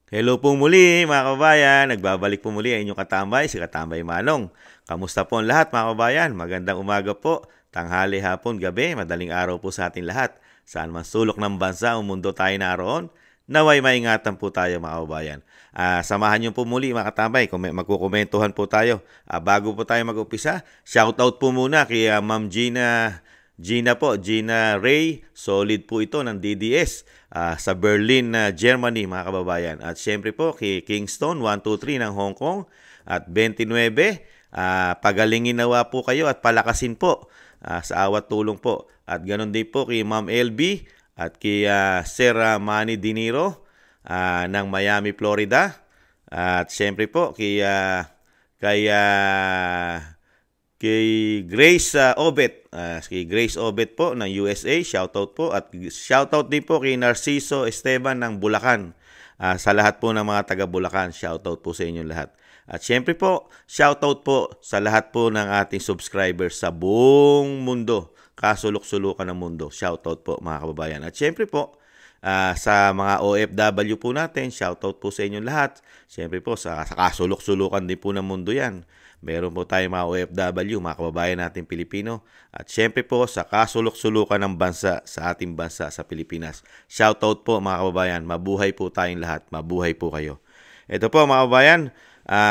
Hello po muli mga kabayan, nagbabalik po muli ang inyong katambay, si Katambay Manong. Kamusta po ang lahat mga kabayan? Magandang umaga po, tanghali, hapon, gabi, madaling araw po sa ating lahat. Saan man sulok ng bansa o mundo tayo naroon, naway maingatan po tayo mga kabayan. Samahan niyo po muli mga katambay, magkukomentuhan po tayo. Bago po tayo mag-upisa, shoutout po muna kay Ma'am Gina Ray, solid po ito ng DDS sa Berlin, Germany mga kababayan. At syempre po kay Kingston 123 ng Hong Kong at 29, pagalingin nawa po kayo at palakasin po sa awat tulong po. At ganoon din po kay Ma'am LB at kay Sir Manny Dinero ng Miami, Florida. At syempre po kay Grace Obet. Kay Grace Obet po ng USA, shoutout po. At shoutout din po kay Narciso Esteban ng Bulacan. Sa lahat po ng mga taga Bulacan, shoutout po sa inyong lahat. At syempre po, shoutout po sa lahat po ng ating subscribers sa buong mundo. Kasulok-sulukan ng mundo. Shoutout po mga kababayan. At syempre po, sa mga OFW po natin, shoutout po sa inyong lahat. Syempre po, sa kasulok-sulukan din po ng mundo yan. Meron po tayong mga OFW, mga kababayan natin Pilipino. At syempre po sa kasulok-sulukan ng bansa, sa ating bansa, sa Pilipinas. Shoutout po mga kababayan, mabuhay po tayong lahat, mabuhay po kayo. Ito po mga kababayan,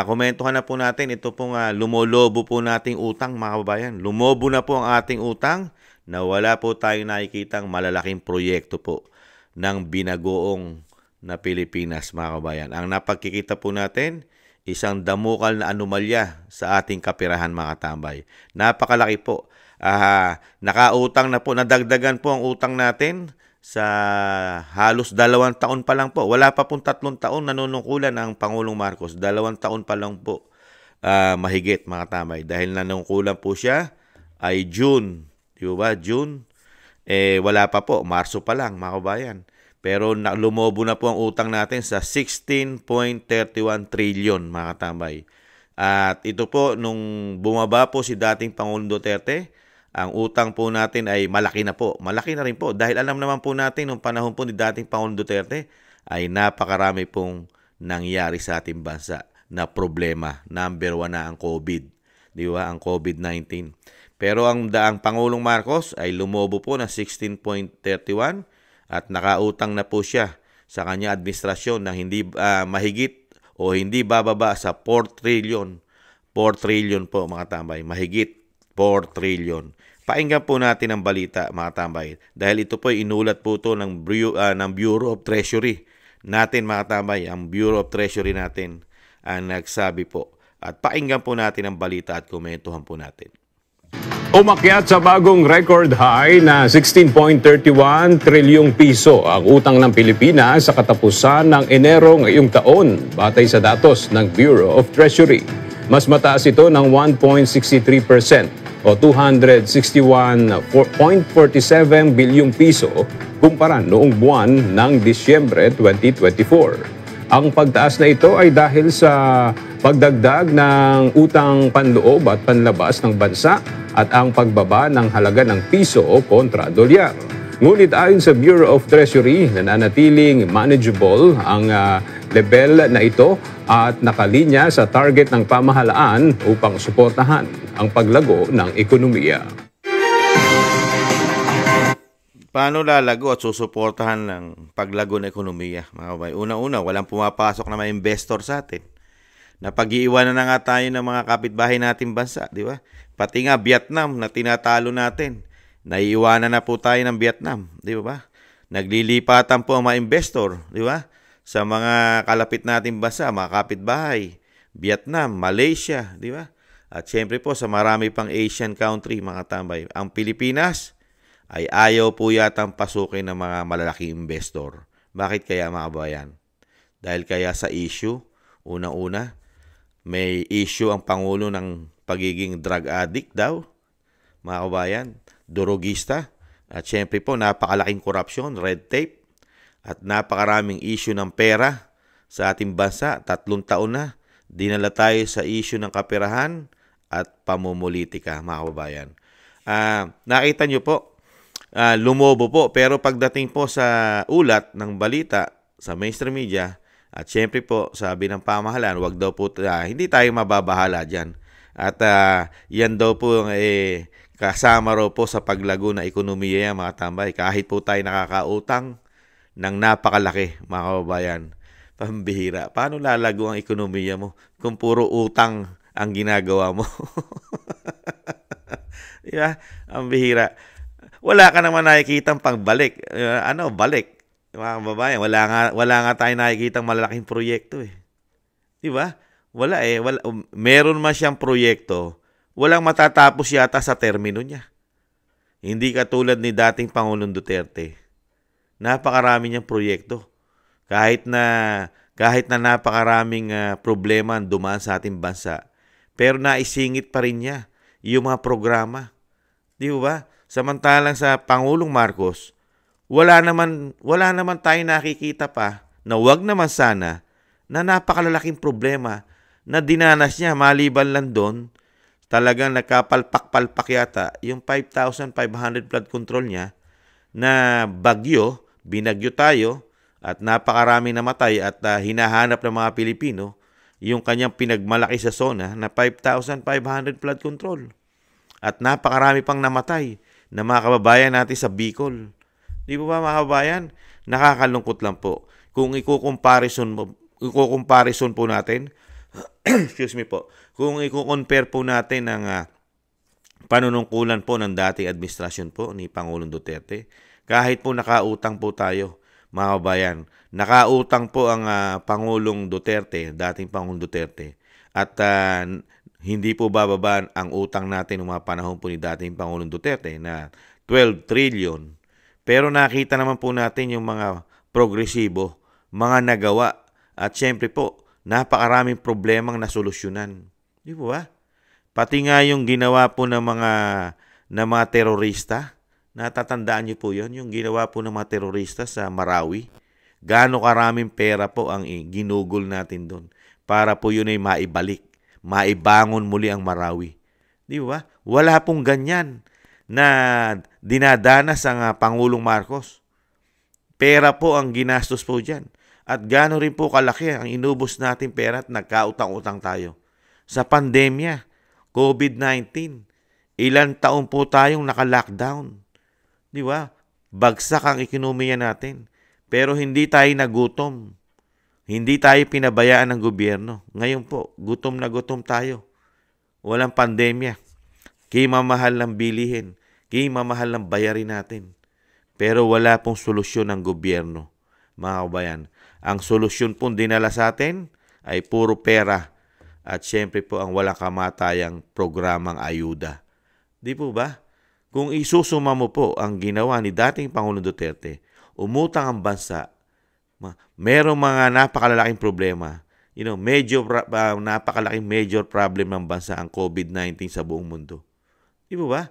komentuhan na po natin, ito pong lumolobo po nating utang mga kababayan. Lumobo na po ang ating utang na wala po tayong nakikitang malalaking proyekto po ng binagoong na Pilipinas mga kababayan. Ang napagkikita po natin, isang damukal na anomalya sa ating kapirahan mga tambay. Napakalaki po. Nakautang na po, nadagdagan po ang utang natin sa halos 2 taon pa lang po. Wala pa pong 3 taon nanunungkulan ang Pangulong Marcos. 2 taon pa lang po mahigit mga tambay. Dahil nanungkulan po siya ay June. Di ba? June. Wala pa po. Marso pa lang mga kabayan. Pero lumobo na po ang utang natin sa 16.31 trillion mga katambay. At ito po, nung bumaba po si dating Pangulong Duterte, ang utang po natin ay malaki na po. Malaki na rin po. Dahil alam naman po natin, nung panahon po ni dating Pangulong Duterte, ay napakarami pong nangyari sa ating bansa na problema. Number 1 na ang COVID. Di ba? Ang COVID-19. Pero ang Pangulong Marcos ay lumobo po ng 16.31 at nakautang na po siya sa kanya administrasyon na hindi mahigit o hindi bababa sa 4 trillion. 4 trillion po mga tambay. Mahigit 4 trillion. Painggan po natin ang balita mga tambay. Dahil ito po inulat po ito ng Bureau of Treasury natin mga tambay. Ang Bureau of Treasury natin ang nagsabi po. At painggan po natin ang balita at komentuhan po natin. Umakyat sa bagong record high na 16.31 trilyong piso ang utang ng Pilipinas sa katapusan ng Enero ngayong taon, batay sa datos ng Bureau of Treasury. Mas mataas ito ng 1.63% o 261.47 bilyong piso kumpara noong buwan ng Disyembre 2024. Ang pagtaas na ito ay dahil sa pagdagdag ng utang panloob at panlabas ng bansa at ang pagbaba ng halaga ng piso kontra dolyar. Ngunit ayon sa Bureau of Treasury, nananatiling manageable ang level na ito at nakalinya sa target ng pamahalaan upang suportahan ang paglago ng ekonomiya. Paano lalago at susuportahan ng paglago ng ekonomiya, mga kababayan? Una-una, walang pumapasok na mga investor sa atin. Napag-iiwanan na nga tayo ng mga kapitbahay nating bansa, di ba? Pati nga Vietnam na tinatalo natin, naiiwanan na po tayo ng Vietnam, di ba? Naglilipatan po ang mga investor, di ba? Sa mga kalapit nating bansa, mga kapitbahay, Vietnam, Malaysia, di ba? At syempre po sa marami pang Asian country, mga tambay. Ang Pilipinas ay ayaw po yatang pasukin ng mga malalaking investor. Bakit kaya mga kabayan? Dahil kaya sa issue, una-una, may issue ang Pangulo ng pagiging drug addict daw, mga kabayan, durugista, at syempre po napakalaking korupsyon, red tape, at napakaraming issue ng pera sa ating bansa. 3 taon na, dinala tayo sa issue ng kaperahan at pamumulitika, mga kabayan. Nakita nyo po, lumobo po. Pero pagdating po sa ulat ng balita sa mainstream media, At syempre po, sabi ng pamahalaan, wag daw po, hindi tayo mababahala dyan. At yan daw po kasama raw po sa paglago na ekonomiya yan, mga tambay. Kahit po tayo nakakautang ng napakalaki, mga kababayan. Pambihira. Paano lalago ang ekonomiya mo kung puro utang ang ginagawa mo? Diba? Ang bihira. Wala ka naman nakikitang pagbalik. Balik. Mga kababayan, wala nga tayo nakikitang malalaking proyekto eh. 'Di ba? Wala eh, meron man siyang proyekto, walang matatapos yata sa termino niya. Hindi katulad ni dating Pangulong Duterte. Napakarami niyang proyekto. Kahit na napakaraming problema ang dumaan sa ating bansa, pero naisingit pa rin niya yung mga programa. 'Di ba? Samantalang sa Pangulong Marcos, wala naman tayo nakikita pa na wag naman sana na napakalalaking problema na dinanas niya maliban lang doon. Talagang nagkapalpak-palpak yata yung 5,500 flood control niya na binagyo tayo at napakarami namatay at hinahanap ng mga Pilipino yung kanyang pinagmalaki sa zona na 5,500 flood control. At napakarami pang namatay na mga kababayan natin sa Bicol. Di ba mga kababayan? Nakakalungkot lang po. Kung i-comparison po natin, excuse me po, kung i-compare po natin ang panunungkulan po ng dating administrasyon po ni Pangulong Duterte, kahit po nakautang po tayo, mga kababayan, nakautang po ang Pangulong Duterte, dating Pangulong Duterte, at hindi po bababa ang utang natin ng mga panahon po ni dating Pangulong Duterte na 12 trillion. Pero nakita naman po natin yung mga progresibo, mga nagawa, at syempre po, napakaraming problemang nasolusyonan. Di ba? Pati nga yung ginawa po ng mga terorista, natatandaan niyo po yun, yung ginawa po ng mga terorista sa Marawi. Gaano karaming pera po ang ginugol natin doon para po yun ay maibangon muli ang Marawi. Di ba? Wala pong ganyan na dinadanas ang Pangulong Marcos. Pera po ang ginastos po dyan. At gaano rin po kalaki ang inubos natin pera at nagkautang-utang tayo. Sa pandemya, COVID-19, ilang taon po tayong naka-lockdown. Di ba? Bagsak ang ekonomiya natin. Pero hindi tayo nagutom. Hindi tayo pinabayaan ng gobyerno. Ngayon po, gutom na gutom tayo. Walang pandemya. Mamahal ng bilihin. Mamahal ng bayarin natin. Pero wala pong solusyon ng gobyerno, mga kabayan. Ang solusyon pong dinala sa atin ay puro pera. At syempre po ang walang kamatayang programang ayuda. Di po ba? Kung isusuma mo po ang ginawa ni dating Pangulong Duterte, umutang ang bansa, merong mga napakalalaking problema. Napakalaking major problem ng bansa ang COVID-19 sa buong mundo. Di ba?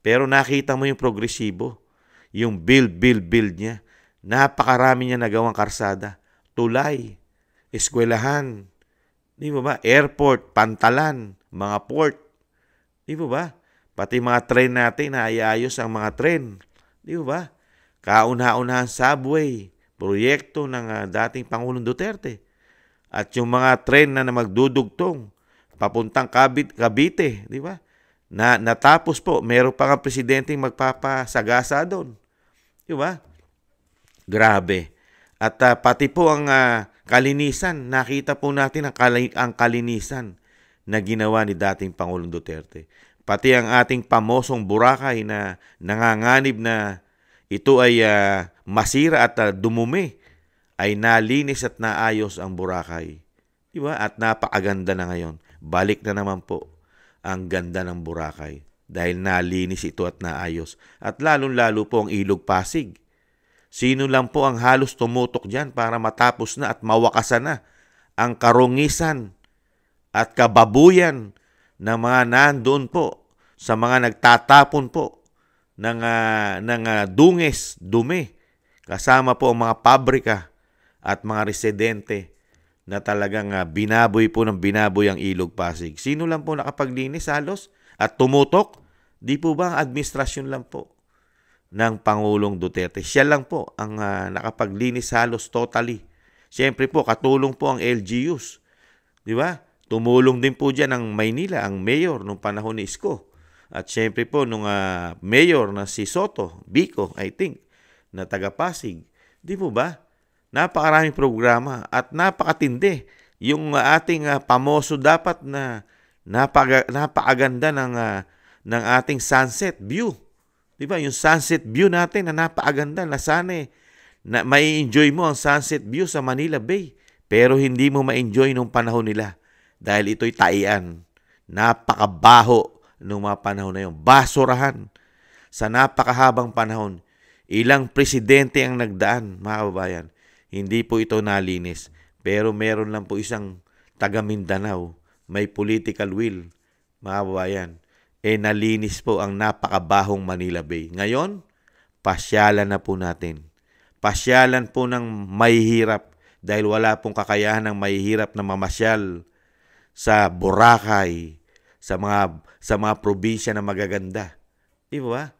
Pero nakita mo yung progresibo, yung build niya. Napakarami niya nagawang karsada, tulay, eskwelahan, di ba? Airport, pantalan, mga port. Di ba? Pati mga tren natin, naayos ang mga tren. Di ba? Kauna-unahan subway, proyekto ng dating Pangulong Duterte. At yung mga tren na magdudugtong papuntang Cavite, di ba? Natapos po, meron pa nga presidenteng magpapasagasa doon. Di ba? Grabe. At pati po ang kalinisan, nakita po natin ang kalinisan na ginawa ni dating Pangulong Duterte. Pati ang ating pamosong Boracay na nanganganib na ito ay masira at dumumi, ay nalinis at naayos ang Boracay. Diba? At napakaganda na ngayon. Balik na naman po ang ganda ng Boracay dahil nalinis ito at naayos. At lalong-lalo po ang Ilog Pasig. Sino lang po ang halos tumutok dyan para matapos na at mawakasan na ang karungisan at kababuyan ng mga nandoon po sa mga nagtatapon po ng dungis, dumi. Kasama po ang mga pabrika at mga residente na talagang binaboy po ng binaboy ang Ilog Pasig. Sino lang po nakapaglinis halos at tumutok? Di po ba ang administrasyon lang po ng Pangulong Duterte? Siya lang po ang nakapaglinis halos totally. Siyempre po, katulong po ang LGUs. Di ba? Tumulong din po dyan ang Maynila, ang mayor nung panahon ni Isko. At siyempre po, nung mayor na si Soto, Bico, I think, na taga-Pasig. Di po ba? Napakaraming programa at napakatindi. Yung ating pamoso dapat na napakaganda ng ating sunset view. Di ba? Yung sunset view natin na napakaganda na sana na may enjoy mo ang sunset view sa Manila Bay. Pero hindi mo ma-enjoy nung panahon nila. Dahil ito'y taian. Napakabaho nung mga panahon na yun. Basurahan. Sa napakahabang panahon. Ilang presidente ang nagdaan, mga kababayan. Hindi po ito nalinis. Pero meron lang po isang taga Mindanao. May political will, mga kababayan. Nalinis po ang napakabahong Manila Bay. Ngayon, pasyalan na po natin. Pasyalan po ng mahihirap dahil wala pong kakayahan ng mahihirap na mamasyal sa Boracay, sa mga probinsya na magaganda. Di ba?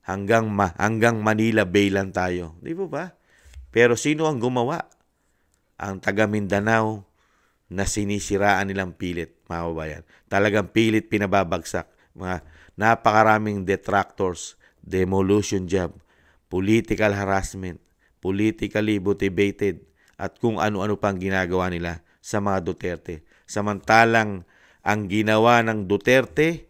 Hanggang Manila Bay lang tayo. Di ba? Pero sino ang gumawa? Ang taga Mindanao na sinisiraan nilang pilit, mga kababayan. Talagang pilit pinababagsak. Mga napakaraming detractors, demolition job, political harassment, politically motivated, at kung ano-ano pang ginagawa nila sa mga Duterte. Samantalang ang ginawa ng Duterte,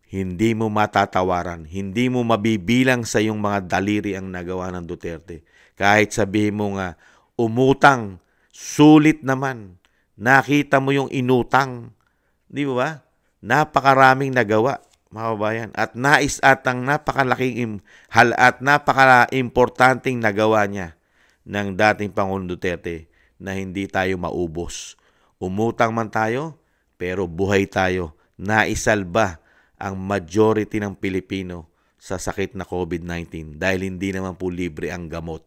hindi mo matatawaran. Hindi mo mabibilang sa iyong mga daliri ang nagawa ng Duterte. Kahit sabihin mo nga, umutang, sulit naman. Nakita mo yung inutang. Di ba? Napakaraming nagawa, mga kababayan. At ang napakalaking at napaka-importanting nagawa niya ng dating Pangulong Duterte na hindi tayo maubos. Umutang man tayo, pero buhay tayo. Naisalba ang majority ng Pilipino sa sakit na COVID-19 dahil hindi naman po libre ang gamot.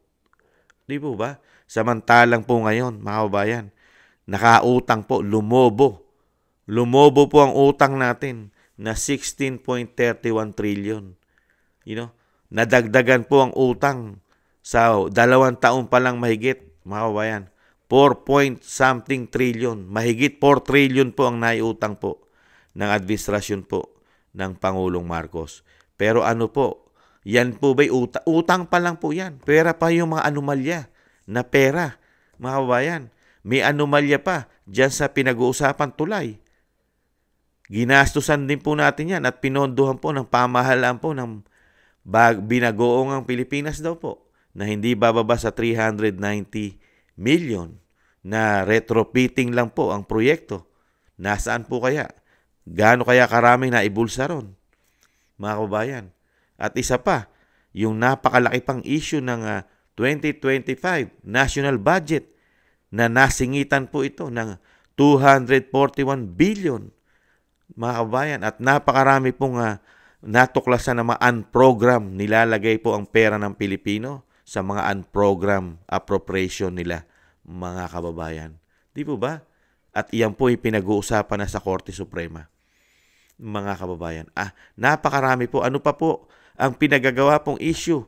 Di po ba? Samantalang po ngayon, mga kababayan, nakautang po, lumobo. Lumobo po ang utang natin na 16.31 trillion. Nadagdagan po ang utang sa 2 taon pa lang mahigit, mga kababayan. 4-point-something trillion. Mahigit 4 trillion po ang naiutang po ng administrasyon po ng Pangulong Marcos. Pero ano po, yan po ba'y utang? Utang pa lang po yan. Pera pa yung mga anomalya na pera, mga kababayan. May anomalya pa dyan sa pinag-uusapan tulay. Ginastusan din po natin yan at pinondohan po ng pamahalaan po ng binagoong ang Pilipinas daw po na hindi bababa sa 390 million na retrofitting lang po ang proyekto. Nasaan po kaya? Gaano kaya karaming naibulsa ron, mga kababayan? At isa pa, yung napakalaki pang issue ng 2025 national budget na nasingitan po ito ng 241 billion, mga kababayan. At napakarami pong natuklasan na mga unprogram. Nilalagay po ang pera ng Pilipino sa mga unprogram appropriation nila, mga kababayan. Di po ba? At iyan po ay pinag-uusapan na sa Korte Suprema, mga kababayan. Napakarami po. Ano pa po ang pinagagawa pong issue?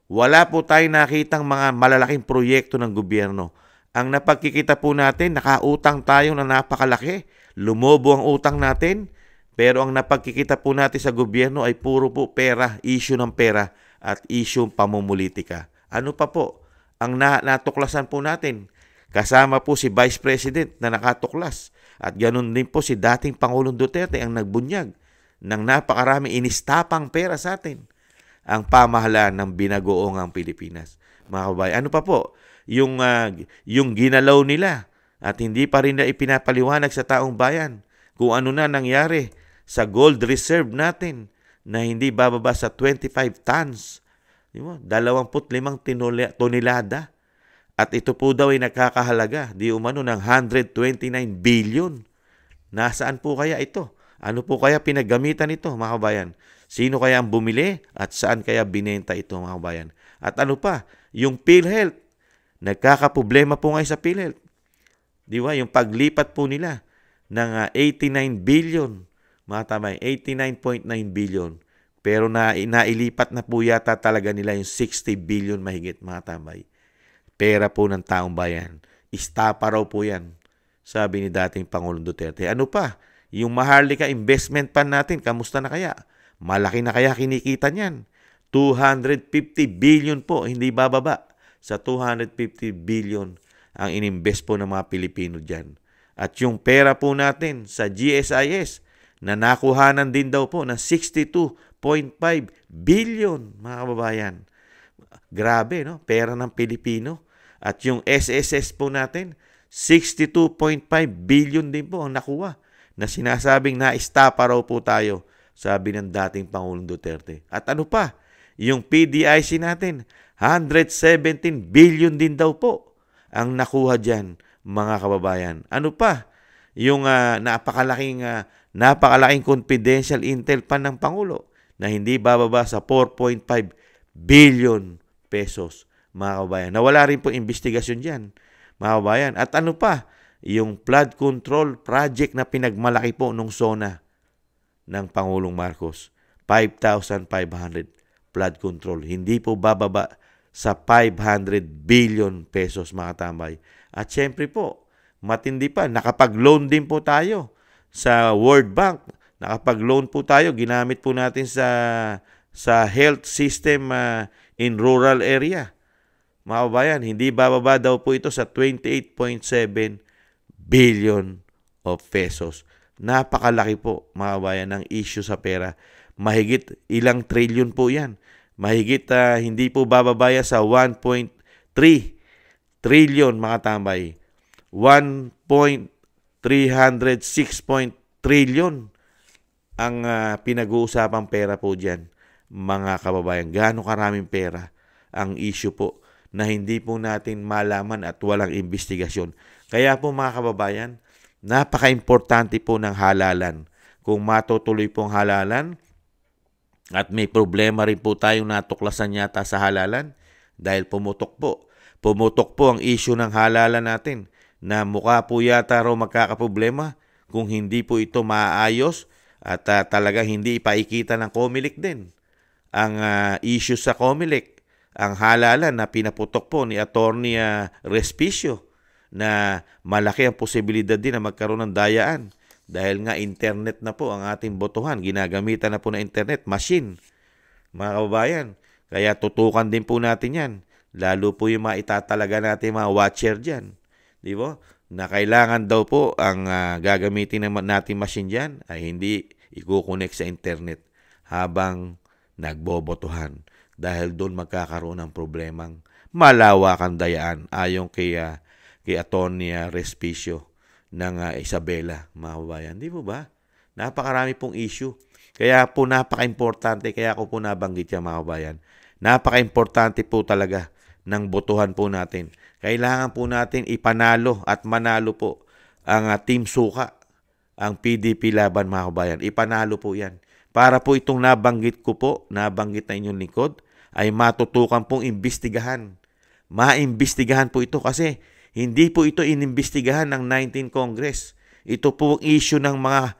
Wala po tayong nakitang mga malalaking proyekto ng gobyerno. Ang napagkikita po natin, nakautang tayo na napakalaki. Lumobo ang utang natin. Pero ang napagkikita po natin sa gobyerno ay puro po pera, issue ng pera at issue pamumulitika. Ano pa po ang natuklasan po natin? Kasama po si Vice President na nakatuklas. At ganun din po si dating Pangulong Duterte ang nagbunyag ng napakaraming inistapang pera sa atin. Ang pamahalaan ng binagoong ang Pilipinas. Mga kababayan, ano pa po? Yung ginalaw nila at hindi pa rin na ipinapaliwanag sa taong bayan kung ano na nangyari sa gold reserve natin na hindi bababa sa 25 tons. 25 tonelada. At ito po daw ay nakakahalaga, di umano, ng 129 billion. Nasaan po kaya ito? Ano po kaya pinaggamitan ito, mga kabayan? Sino kaya ang bumili at saan kaya binenta ito, mga kabayan? At ano pa? Yung PhilHealth. Nagkakaproblema po ngayon sa PhilHealth. Di ba? Yung paglipat po nila ng 89 billion. Mga tamay, 89.9 billion. Pero nailipat na po yata talaga nila yung 60 billion mahigit, mga tamay. Pera po ng taong bayan. Istapa raw po yan, sabi ni dating Pangulong Duterte. Ano pa? Yung Maharlika Investment Fund natin, kamusta na kaya? Malaki na kaya kinikita niyan? 250 billion po, hindi bababa sa 250 billion ang ininvest po ng mga Pilipino dyan. At yung pera po natin sa GSIS na nakuhanan din daw po ng 62.5 billion, mga kababayan. Grabe, no? Pera ng Pilipino. At yung SSS po natin, 62.5 billion din po ang nakuha na sinasabing na-istapa raw po tayo, sabi ng dating Pangulong Duterte. At ano pa? Yung PDIC natin, 117 billion din daw po ang nakuha dyan, mga kababayan. Ano pa? Yung napakalaking confidential intel pa ng Pangulo na hindi bababa sa 4.5 billion pesos, mga kababayan. Nawala rin po investigasyon dyan, mga kababayan. At ano pa? Yung flood control project na pinagmalaki po nung SONA ng Pangulong Marcos. 5,500 flood control. Hindi po bababa sa 500 billion pesos, mga tambay. At syempre po, matindi pa, nakapag-loan din po tayo sa World Bank. Nakapag-loan po tayo, ginamit po natin sa health system in rural area. Mga kababayan, hindi bababa daw po ito sa 28.7 billion of pesos. Napakalaki po, mga kababayan, ng issue sa pera. Mahigit ilang trillion po yan. Mahigit hindi po bababaya sa 1.3 trillion, mga tambay. 1.306 trillion ang pinag-uusapang pera po dyan, mga kababayan. Gaano karaming pera ang issue po na hindi po natin malaman at walang investigasyon. Kaya po, mga kababayan, napaka-importante po ng halalan. Kung matutuloy pong halalan at may problema rin po tayong natuklasan yata sa halalan dahil pumutok po ang issue ng halalan natin na mukha po yata raw magkakaproblema kung hindi po ito maayos at talaga hindi ipaikita ng COMELEC din ang issue sa COMELEC, ang halalan na pinaputok po ni Attorney Respicio na malaki ang posibilidad din na magkaroon ng dayaan dahil nga internet na po ang ating botohan, ginagamitan na po na internet, machine, mga kababayan. Kaya tutukan din po natin yan, lalo po yung maitatalaga natin mga watcher dyan, di ba? Na kailangan daw po ang gagamitin natin machine dyan ay hindi i-connect sa internet habang nagbobotohan dahil doon magkakaroon ng problemang malawakang dayaan ayon kay Attorney Respicio ng Isabela, mga kababayan. Di po ba? Napakarami pong issue. Kaya po napaka-importante, kaya ako po nabanggit yan, mga kababayan. Napaka-importante po talaga ng botohan po natin. Kailangan po natin ipanalo at manalo po ang Team Suka, ang PDP laban, mga kababayan. Ipanalo po yan. Para po itong nabanggit ko po, nabanggit na inyong lingkod, ay matutukan pong imbestigahan. Maimbestigahan po ito kasi hindi po ito inimbestigahan ng 19th Congress. Ito po ang issue ng mga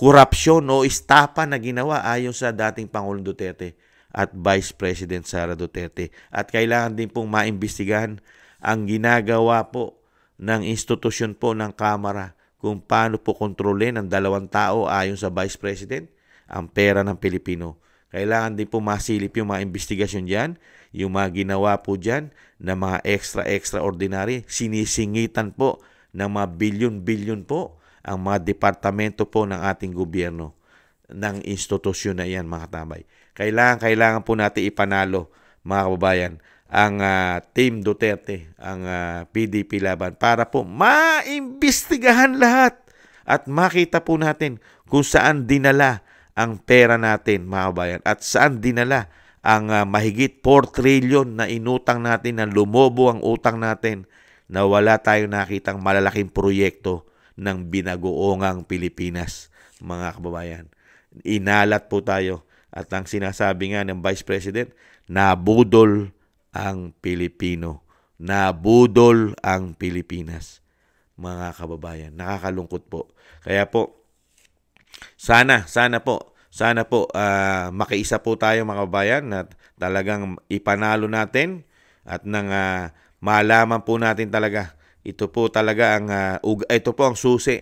korupsyon o istapa na ginawa ayon sa dating Pangulong Duterte at Vice President Sara Duterte. At kailangan din pong maimbestigahan ang ginagawa po ng institusyon po ng Kamara kung paano po kontrolin ng dalawang tao ayon sa Vice President ang pera ng Pilipino. Kailangan din po masilip yung mga investigasyon dyan, yung mga ginawa po dyan na mga extraordinary, sinisingitan po ng mga bilyon-bilyon po ang mga departamento po ng ating gobyerno ng institusyon na yan, mga tambay. Kailangan po natin ipanalo, mga kababayan, ang Team Duterte, ang PDP laban para po maimbestigahan lahat at makita po natin kung saan dinala ang pera natin, mga kabayan, at saan dinala ang mahigit 4 trillion na inutang natin, na lumobo ang utang natin, na wala tayong nakitang malalaking proyekto ng binagoongang Pilipinas, mga kababayan. Inalat po tayo at ang sinasabi nga ng Vice President, nabudol ang Pilipino. Nabudol ang Pilipinas, mga kababayan. Nakakalungkot po. Kaya po, sana po makiisa po tayo, mga kababayan, at talagang ipanalo natin at nang malaman po natin talaga Ito po talaga ang ito po ang susi.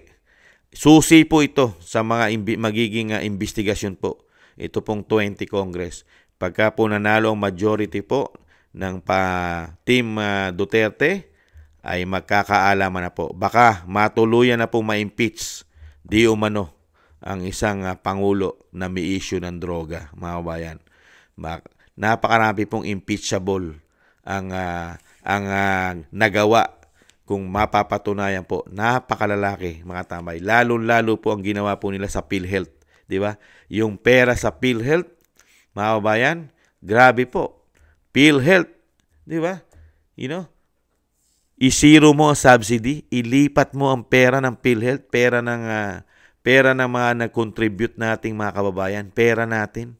Susi po ito sa mga magiging investigasyon po. Ito pong 20 Congress. Pagka po nanalo ang majority po ng Team Duterte, ay magkakaalaman na po. Baka matuluyan na po ma-impeach di umano ang isang pangulo na may issue ng droga, mga kabayan. Napakarami pong impeachable ang nagawa kung mapapatunayan po. Napakalalaki, mga tambay. Lalo-lalo po ang ginawa po nila sa PhilHealth, di ba? Yung pera sa PhilHealth, mga kabayan, grabe po. PhilHealth, di ba? I-zero mo ang subsidy, ilipat mo ang pera ng PhilHealth, pera ng mga nag-contribute nating mga kababayan, pera natin,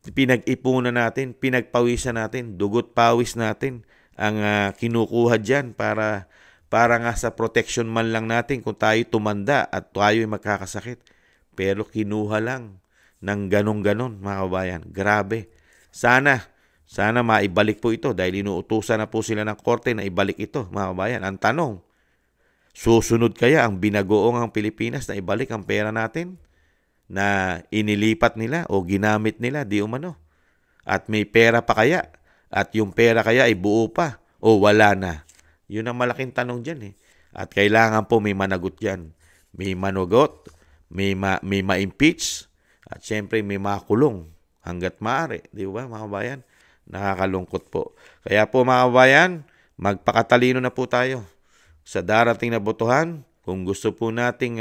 pinag-ipunan natin, pinagpawisan natin, dugot pawis natin ang kinukuha diyan para nga sa protection man lang natin kung tayo tumanda at tayo ay magkakasakit. Pero kinuha lang ng ganon-ganon, mga kababayan. Grabe. Sana maibalik po ito dahil inuutusan na po sila ng korte na ibalik ito, mga kabayan. Ang tanong, susunod kaya ang binagoong ang Pilipinas na ibalik ang pera natin na inilipat nila o ginamit nila di umano? At may pera pa kaya? At yung pera kaya ay buo pa o wala na? Yun ang malaking tanong dyan eh. At kailangan po may managot dyan. May managot, may ma-impeach, at syempre may makulong hanggat maaari. Di ba, mga kabayan? Nakakalungkot po. Kaya po, mga kabayan, magpakatalino na po tayo sa darating na botohan. Kung gusto po nating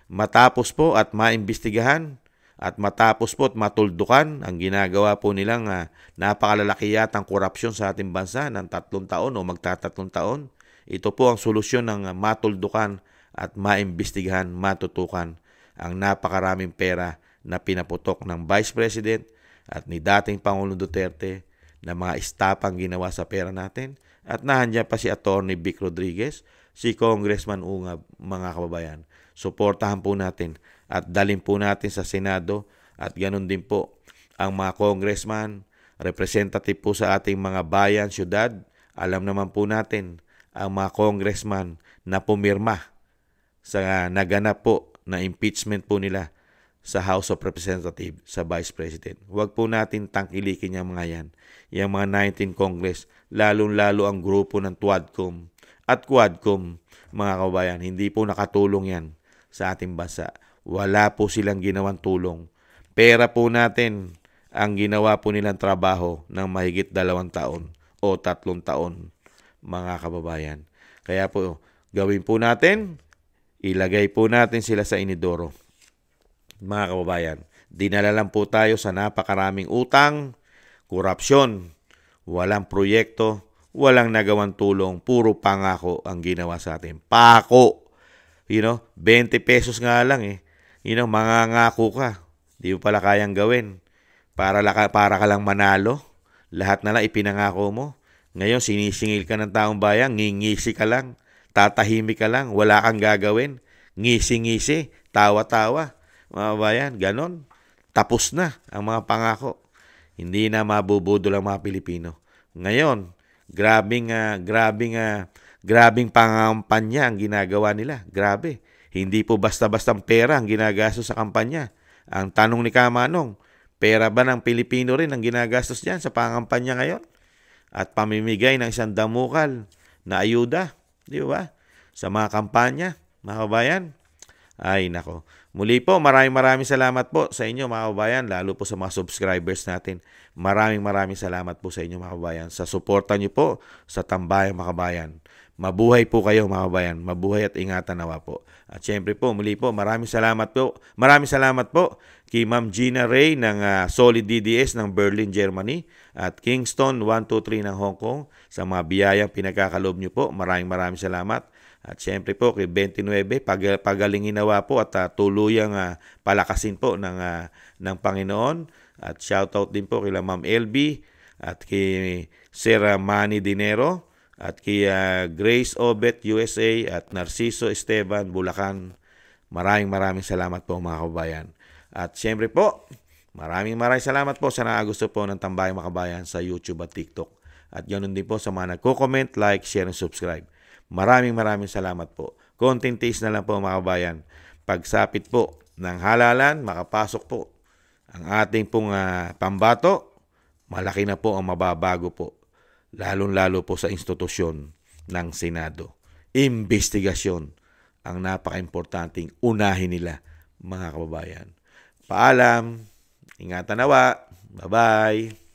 matapos po at maimbestigahan at matapos po at matuldukan ang ginagawa po nilang napakalalaki yatang korupsyon sa ating bansa ng 3 taon o magta-3 taon. Ito po ang solusyon ng matuldukan at maimbestigahan, matutukan ang napakaraming pera na pinaputok ng Vice President at ni dating Pangulong Duterte na mga estapang ginawa sa pera natin. At nahandyan pa si Attorney Vic Rodriguez, si Congressman Ungab, mga kababayan. Suportahan po natin at dalhin po natin sa Senado at ganun din po ang mga congressman, representative po sa ating mga bayan, syudad. Alam naman po natin ang mga congressman na pumirma sa naganap po na impeachment po nila sa House of Representatives, sa Vice President. Huwag po natin tangkilikin yung mga yan. Yung mga 19 Congress, lalong-lalo ang grupo ng TWADCOM at QUADCOM, mga kabayan. Hindi po nakatulong yan sa ating bansa. Wala po silang ginawang tulong. Pera po natin ang ginawa po nilang trabaho ng mahigit 2 taon o 3 taon, mga kababayan. Kaya po, gawin po natin, ilagay po natin sila sa inidoro. Mga kababayan, dinala lang po tayo sa napakaraming utang, korupsyon, walang proyekto, walang nagawang tulong, puro pangako ang ginawa sa atin. Pako! 20 pesos nga lang eh. Mangangako ka. Di mo pala kayang gawin. Para ka lang manalo. Lahat na lang ipinangako mo. Ngayon, sinisingil ka ng taong bayan, ngingisi ka lang, tatahimik ka lang, wala kang gagawin. Ngisi-ngisi, tawa-tawa. Mga bayan, ganon. Tapos na ang mga pangako. Hindi na mabubudol ang mga Pilipino. Ngayon, grabing pangampanya ang ginagawa nila. Grabe. Hindi po basta-bastang pera ang ginagastos sa kampanya. Ang tanong ni Kamanong, pera ba ng Pilipino rin ang ginagastos diyan sa pangampanya ngayon? At pamimigay ng isang damukal na ayuda, di ba? Sa mga kampanya, mga kabayan. Ay, nako. Muli po, maraming salamat po sa inyo, mga kabayan, lalo po sa mga subscribers natin. Maraming salamat po sa inyo, mga kabayan, sa suporta niyo po sa Tambayang Mga Kabayan. Mabuhay po kayo, mga kabayan. Mabuhay at ingatan nawa po. At syempre po, muli po, maraming salamat po. Maraming salamat po kay Ma'am Gina Ray ng Solid DDS ng Berlin, Germany at Kingston 123 ng Hong Kong sa mga biyayang pinagkakalob niyo po. Maraming salamat. At syempre po kay 29, pagalingin nawa po at tuluyang palakasin po ng Panginoon. At shoutout din po kay Ma'am LB at kay Sir Manny Dinero at kay Grace Obet USA at Narciso Esteban Bulacan. Maraming salamat po, mga kababayan. At syempre po, maraming salamat po sa nakagusto po ng Tambayang Mga Kabayan sa YouTube at TikTok. At ganoon din po sa mga nagko-comment, like, share, and subscribe. Maraming salamat po. Konting tiis na lang po mga kabayan. Pagsapit po ng halalan, makapasok po ang ating pong pambato, malaki na po ang mababago po. Lalong-lalo po sa institusyon ng Senado. Investigasyon ang napaka-importanting unahin nila mga kababayan. Paalam, ingatan nawa, bye-bye.